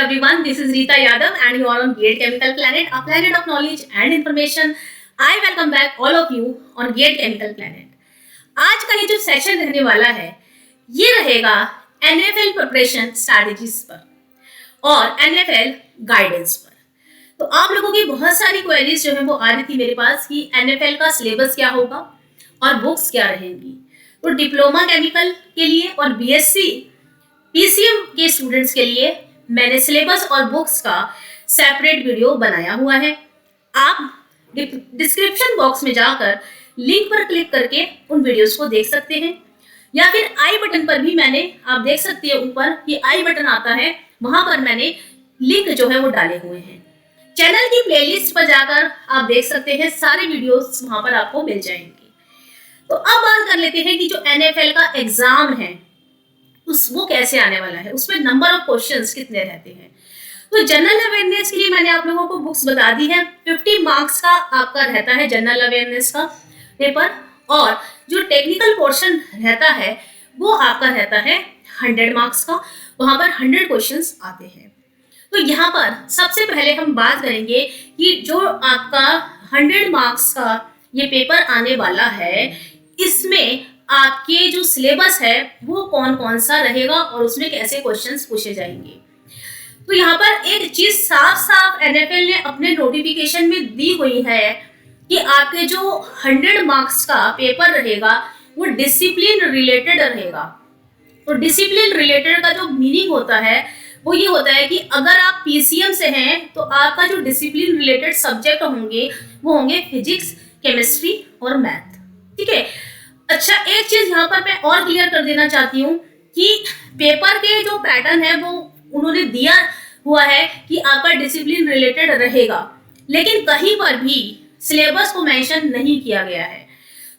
everyone, this is Rita Yadav and you are on Gate Chemical Planet, a planet of knowledge and information. I welcome back all of you on Gate Chemical Planet. आज का ये जो session रहने वाला है ये रहेगा NFL preparation strategies पर और NFL गाइडेंस पर। तो आप लोगों की बहुत सारी क्वेरीज जो है वो आ रही थी मेरे पास कि NFL का सिलेबस क्या होगा और बुक्स क्या रहेंगी। तो डिप्लोमा केमिकल के लिए और BSc PCM के स्टूडेंट्स के लिए मैंने सिलेबस और बुक्स का सेपरेट वीडियो बनाया हुआ है। आप डिस्क्रिप्शन बॉक्स में जाकर लिंक पर क्लिक करके उन वीडियोस को देख सकते हैं या फिर आई बटन पर भी मैंने आप देख सकते हैं ऊपर ये आई बटन आता है, वहां पर मैंने लिंक जो है वो डाले हुए हैं। चैनल की प्लेलिस्ट पर जाकर आप देख सकते हैं, सारे वीडियोस वहां पर आपको मिल जाएंगे। तो अब बात कर लेते हैं कि जो NFL का एग्जाम है वो कैसे आने वाला है, उसमें नंबर ऑफ क्वेश्चंस कितने रहते हैं। तो जनरल अवेयरनेस के लिए मैंने आप लोगों को बुक्स बता दी है। 50 मार्क्स का आपका रहता है जनरल अवेयरनेस का पेपर और जो टेक्निकल पोर्शन रहता है वो आपका रहता है 100 मार्क्स का, वहां पर 100 क्वेश्चंस आते हैं। तो यहाँ पर सबसे पहले हम बात करेंगे कि जो आपका 100 मार्क्स का ये पेपर आने वाला है इसमें आपके जो सिलेबस है वो कौन कौन सा रहेगा और उसमें कैसे क्वेश्चंस पूछे जाएंगे। तो यहाँ पर एक चीज साफ साफ NFL ने अपने नोटिफिकेशन में दी हुई है कि आपके जो 100 मार्क्स का पेपर रहेगा वो डिसिप्लिन रिलेटेड रहेगा। तो डिसिप्लिन रिलेटेड का जो मीनिंग होता है वो ये होता है कि अगर आप PCM से हैं तो आपका जो डिसिप्लिन रिलेटेड सब्जेक्ट होंगे वो होंगे फिजिक्स, केमिस्ट्री और मैथ। ठीक है। अच्छा, एक चीज यहाँ पर मैं और क्लियर कर देना चाहती हूँ कि पेपर के जो पैटर्न है वो उन्होंने दिया हुआ है कि आपका डिसिप्लिन रिलेटेड रहेगा, लेकिन कहीं पर भी सिलेबस को मेंशन नहीं किया गया है।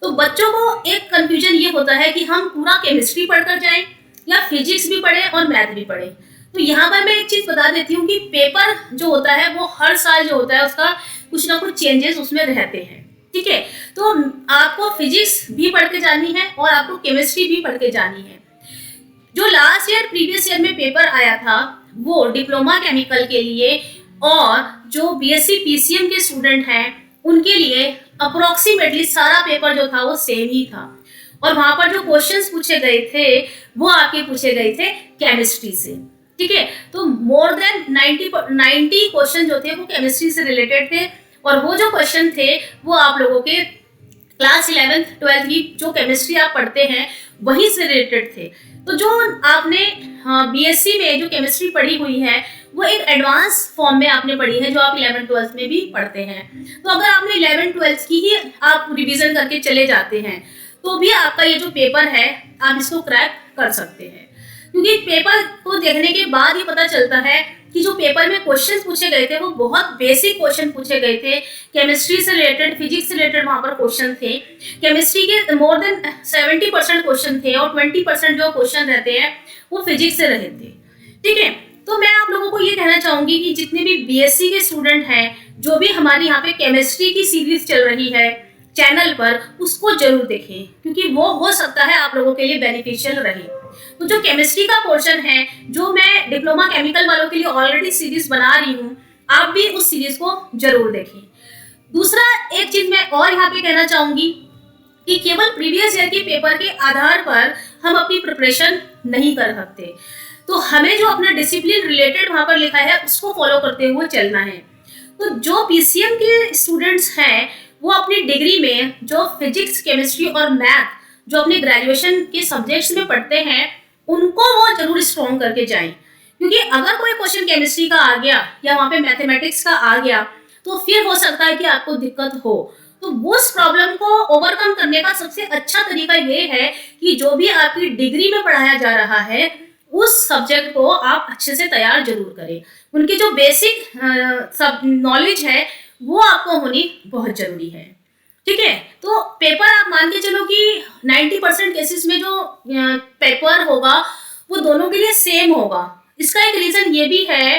तो बच्चों को एक कंफ्यूजन ये होता है कि हम पूरा केमिस्ट्री पढ़कर जाएं या फिजिक्स भी पढ़े और मैथ भी पढ़े। तो यहाँ पर मैं एक चीज बता देती हूँ कि पेपर जो होता है वो हर साल जो होता है उसका कुछ ना कुछ चेंजेस उसमें रहते हैं। ठीक है। तो आपको फिजिक्स भी पढ़ के जानी है और आपको केमिस्ट्री भी पढ़ के जानी है। जो लास्ट ईयर प्रीवियस ईयर में पेपर आया था वो डिप्लोमा केमिकल के लिए और जो BSc PCM के स्टूडेंट हैं उनके लिए अप्रोक्सीमेटली सारा पेपर जो था वो सेम ही था और वहां पर जो क्वेश्चंस पूछे गए थे वो आपके पूछे गए थे केमिस्ट्री से। ठीक है। तो मोर देन 90 क्वेश्चन जो थे वो केमिस्ट्री से रिलेटेड थे और वो जो क्वेश्चन थे वो आप लोगों के क्लास 11th 12th की जो केमिस्ट्री आप पढ़ते हैं वही से रिलेटेड थे। तो जो आपने BSc में जो केमिस्ट्री पढ़ी हुई है वो एक एडवांस फॉर्म में आपने पढ़ी है जो आप 11th 12th में भी पढ़ते हैं। तो अगर आपने 11th 12th की ही आप रिवीजन करके चले जाते हैं तो भी आपका ये जो पेपर है आप इसको क्रैक कर सकते हैं, क्योंकि पेपर को देखने के बाद ही पता चलता है कि जो पेपर में क्वेश्चंस पूछे गए थे वो बहुत बेसिक क्वेश्चन पूछे गए थे। केमिस्ट्री से रिलेटेड, फिजिक्स से रिलेटेड वहां पर क्वेश्चन थे। केमिस्ट्री के मोर देन 70% क्वेश्चन थे और 20% जो क्वेश्चन रहते हैं वो फिजिक्स से रहे थे। ठीक है। तो मैं आप लोगों को ये कहना चाहूंगी कि जितने भी BSc के स्टूडेंट हैं, जो भी हमारी यहाँ पे केमिस्ट्री की सीरीज चल रही है चैनल पर, उसको जरूर देखें क्योंकि वो हो सकता है आप लोगों के लिए बेनिफिशियल रहे। तो जो केमिस्ट्री का पोर्शन है जो मैं डिप्लोमा केमिकल वालों के लिए ऑलरेडी सीरीज बना रही हूँ, आप भी उस सीरीज को जरूर देखें। दूसरा एक चीज मैं और यहाँ पे कहना चाहूंगी कि केवल प्रीवियस ईयर के पेपर के आधार पर हम अपनी प्रिपरेशन नहीं कर सकते। तो हमें जो अपना डिसिप्लिन रिलेटेड वहां पर लिखा है उसको फॉलो करते हुए चलना है। तो जो PCM के स्टूडेंट्स हैं वो अपनी डिग्री में जो फिजिक्स, केमिस्ट्री और मैथ जो अपने ग्रेजुएशन के सब्जेक्ट्स में पढ़ते हैं उनको वो जरूर स्ट्रॉन्ग करके जाएं, क्योंकि अगर कोई क्वेश्चन केमिस्ट्री का आ गया या वहाँ पे मैथमेटिक्स का आ गया तो फिर हो सकता है कि आपको दिक्कत हो। तो उस प्रॉब्लम को ओवरकम करने का सबसे अच्छा तरीका ये है कि जो भी आपकी डिग्री में पढ़ाया जा रहा है उस सब्जेक्ट को आप अच्छे से तैयार जरूर करें। उनकी जो बेसिक सब नॉलेज है वो आपको होनी बहुत जरूरी है। ठीक है। तो पेपर आप मान के चलो कि 90% केसेस में जो पेपर होगा वो दोनों के लिए सेम होगा। इसका एक रीजन ये भी है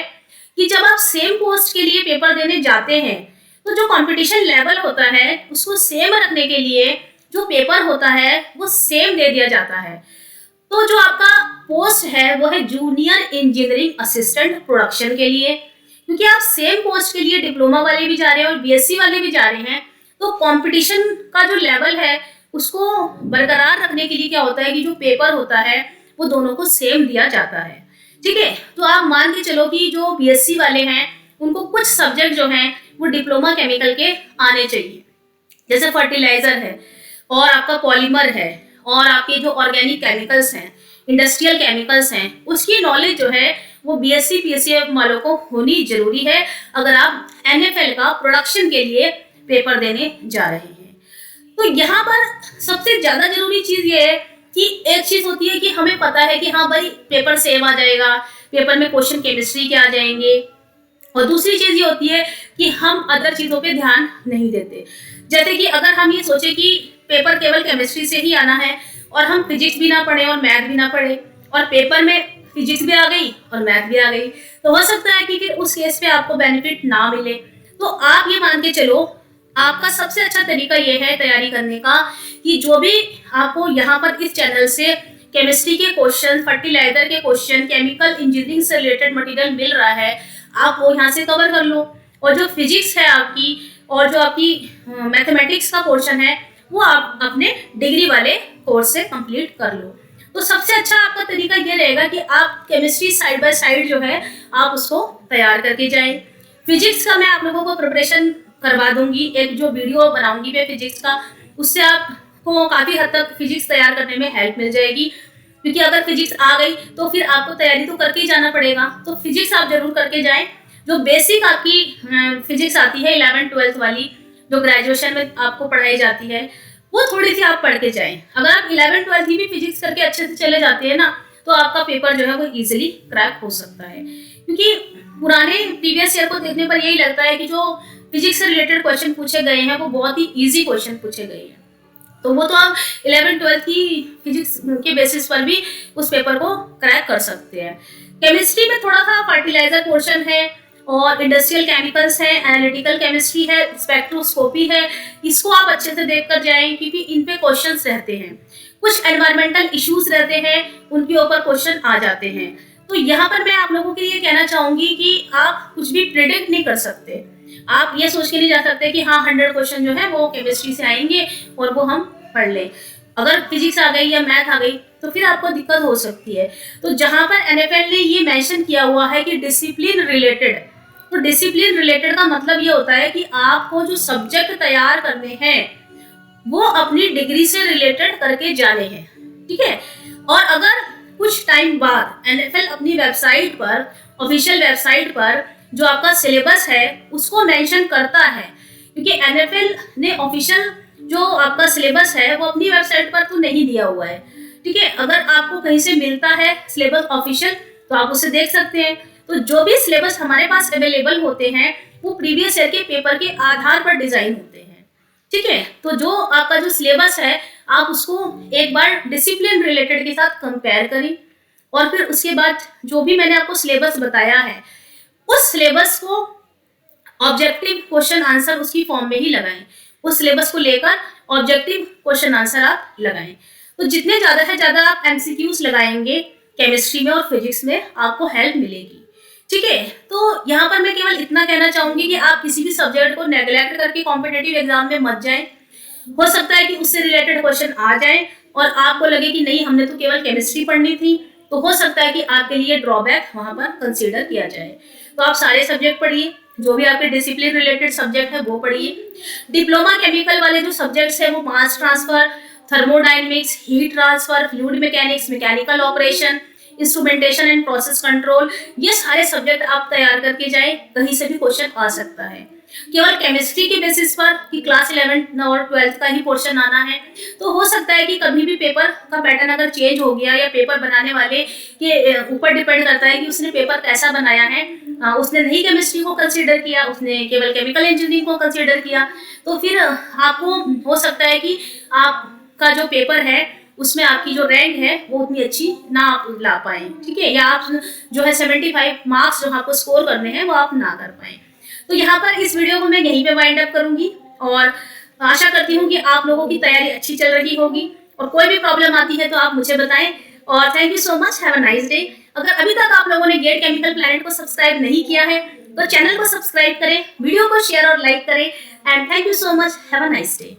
कि जब आप सेम पोस्ट के लिए पेपर देने जाते हैं तो जो कंपटीशन लेवल होता है उसको सेम रखने के लिए जो पेपर होता है वो सेम दे दिया जाता है। तो जो आपका पोस्ट है वो है जूनियर इंजीनियरिंग असिस्टेंट प्रोडक्शन के लिए, क्योंकि आप सेम पोस्ट के लिए डिप्लोमा वाले भी जा रहे हैं और बीएससी वाले भी जा रहे हैं, तो कंपटीशन का जो लेवल है उसको बरकरार रखने के लिए क्या होता है कि जो पेपर होता है वो दोनों को सेम दिया जाता है। ठीक है, तो आप मान के चलो कि जो बीएससी वाले हैं उनको कुछ सब्जेक्ट जो हैं वो डिप्लोमा केमिकल के आने चाहिए, जैसे फर्टिलाइजर है और आपका पॉलीमर है और आपके जो ऑर्गेनिक केमिकल्स हैं, इंडस्ट्रियल केमिकल्स हैं, उसकी नॉलेज जो है वो बीएससी पीएससी वालों को होनी जरूरी है अगर आप एनएफएल का प्रोडक्शन के लिए पेपर देने जा रहे हैं। तो यहाँ पर सबसे ज्यादा जरूरी चीज ये है कि एक चीज होती है कि हमें पता है कि हाँ भाई पेपर सेम आ जाएगा, पेपर में क्वेश्चन केमिस्ट्री के आ जाएंगे, और दूसरी चीज ये होती है कि हम अदर चीजों पे ध्यान नहीं देते। जैसे कि अगर हम ये सोचे कि पेपर केवल केमिस्ट्री से ही आना है और हम फिजिक्स भी ना पढ़े और मैथ भी ना पढ़े और पेपर में फिजिक्स भी आ गई और मैथ भी आ गई, तो हो सकता है कि फिर उस केस पे आपको बेनिफिट ना मिले। तो आप ये मान के चलो, आपका सबसे अच्छा तरीका ये है तैयारी करने का कि जो भी आपको यहाँ पर इस चैनल से केमिस्ट्री के क्वेश्चन, फर्टिलाइजर के क्वेश्चन, केमिकल इंजीनियरिंग से रिलेटेड मटेरियल मिल रहा है, आप वो यहाँ से कवर कर लो। और जो फिजिक्स है आपकी और जो आपकी मैथमेटिक्स का पोर्शन है वो आप अपने डिग्री वाले कोर्स से कंप्लीट कर लो। तो सबसे अच्छा आपका तरीका ये रहेगा कि आप केमिस्ट्री साइड बाय साइड जो है आप उसको तैयार करके जाएं। फिजिक्स का मैं आप लोगों को प्रिपरेशन करवा दूंगी, एक जो वीडियो बनाऊंगी मैं फिजिक्स का, उससे आपको काफ़ी हद तक फिजिक्स तैयार करने में हेल्प मिल जाएगी। क्योंकि अगर फिजिक्स आ गई तो फिर आपको तैयारी तो करके ही जाना पड़ेगा, तो फिजिक्स आप जरूर करके जाएं। जो बेसिक आपकी फिजिक्स आती है 11th-12th वाली, जो ग्रेजुएशन में आपको पढ़ाई जाती है, वो थोड़ी सी आप पढ़ के जाएं। अगर आप 11th-12th की भी फिजिक्स करके अच्छे से चले जाते हैं ना, तो आपका पेपर जो है वो इजीली क्रैक हो सकता है। क्योंकि पुराने प्रीवियस ईयर को देखने पर यही लगता है कि जो फिजिक्स से रिलेटेड क्वेश्चन पूछे गए हैं वो बहुत ही इजी क्वेश्चन पूछे गए हैं, तो वो तो आप 11th-12th की फिजिक्स के बेसिस पर भी उस पेपर को क्रैक कर सकते हैं। केमिस्ट्री में थोड़ा सा फर्टिलाइजर पोर्शन है और इंडस्ट्रियल केमिकल्स है, एनालिटिकल केमिस्ट्री है, स्पेक्ट्रोस्कोपी है, इसको आप अच्छे से देख कर जाएं क्योंकि इन पे क्वेश्चंस रहते हैं। कुछ एनवायरमेंटल इश्यूज रहते हैं, उनके ऊपर क्वेश्चन आ जाते हैं। तो यहाँ पर मैं आप लोगों के लिए कहना चाहूंगी कि आप कुछ भी प्रिडिक्ट नहीं कर सकते। आप ये सोच के नहीं जा सकते कि हाँ 100 क्वेश्चन जो है वो केमिस्ट्री से आएंगे और वो हम पढ़ लें। अगर फिजिक्स आ गई या मैथ आ गई तो फिर आपको दिक्कत हो सकती है। तो जहाँ पर एनएफएल ने ये मेंशन किया हुआ है कि डिसिप्लिन रिलेटेड, तो डिसिप्लिन रिलेटेड का मतलब ये होता है कि आपको जो सब्जेक्ट तैयार करने हैं वो अपनी डिग्री से रिलेटेड करके जाने हैं। ठीक है, और अगर कुछ टाइम बाद एनएफएल अपनी वेबसाइट पर, ऑफिशियल वेबसाइट पर जो आपका सिलेबस है उसको मेंशन करता है, क्योंकि एनएफएल ने ऑफिशियल जो आपका सिलेबस है वो अपनी वेबसाइट पर तो नहीं दिया हुआ है। ठीक है, अगर आपको कहीं से मिलता है सिलेबस ऑफिशियल तो आप उसे देख सकते हैं। तो जो भी सिलेबस हमारे पास अवेलेबल होते हैं वो प्रीवियस ईयर के पेपर के आधार पर डिजाइन होते हैं। ठीक है, तो जो आपका जो सिलेबस है आप उसको एक बार डिसिप्लिन रिलेटेड के साथ कंपेयर करें और फिर उसके बाद जो भी मैंने आपको सिलेबस बताया है उस सिलेबस को ऑब्जेक्टिव क्वेश्चन आंसर उसकी फॉर्म में ही लगाएं। उस सिलेबस को लेकर ऑब्जेक्टिव क्वेश्चन आंसर आप लगाएं। तो जितने ज्यादा से ज्यादा आप एमसीक्यूज लगाएंगे केमिस्ट्री में और फिजिक्स में आपको हेल्प मिलेगी। ठीक है, तो यहाँ पर मैं केवल इतना कहना चाहूंगी कि आप किसी भी सब्जेक्ट को नेग्लेक्ट करके कॉम्पिटेटिव एग्जाम में मत जाएं। हो सकता है कि उससे रिलेटेड क्वेश्चन आ जाए और आपको लगे कि नहीं हमने तो केवल केमिस्ट्री पढ़नी थी, तो हो सकता है कि आपके लिए ड्रॉबैक वहां पर कंसीडर किया जाए। तो आप सारे सब्जेक्ट पढ़िए, जो भी आपके डिसिप्लिन रिलेटेड सब्जेक्ट है वो पढ़िए। डिप्लोमा केमिकल वाले जो सब्जेक्ट्स है वो mass transfer, thermodynamics, heat transfer, fluid mechanics, mechanical operation, instrumentation and process control, ये सारे सब्जेक्ट आप तैयार करके जाए, कहीं से भी क्वेश्चन आ सकता है। केवल केमिस्ट्री के बेसिस पर कि क्लास 11 और 12 का ही पोर्शन आना है, तो हो सकता है कि कभी भी पेपर का पैटर्न अगर चेंज हो गया या पेपर बनाने वाले के ऊपर डिपेंड करता है कि उसने पेपर कैसा बनाया है। उसने नहीं केमिस्ट्री को कंसीडर किया, उसने केवल केमिकल इंजीनियरिंग को कंसीडर किया, तो फिर आपको हो सकता है कि आपका जो पेपर है उसमें आपकी जो रैंक है वो उतनी अच्छी ना आप ला पाए। ठीक है, या आप जो है 75 मार्क्स जो आपको स्कोर करने हैं वो आप ना कर पाए। तो यहाँ पर इस वीडियो को मैं यहीं पे वाइंड अप करूंगी और आशा करती हूँ कि आप लोगों की तैयारी अच्छी चल रही होगी और कोई भी प्रॉब्लम आती है तो आप मुझे बताएं। और thank you so much, have a nice day. अगर अभी तक आप लोगों ने गेट केमिकल प्लैनेट को सब्सक्राइब नहीं किया है तो चैनल को सब्सक्राइब करें, वीडियो को शेयर और लाइक करें, and thank you so much, have a nice day.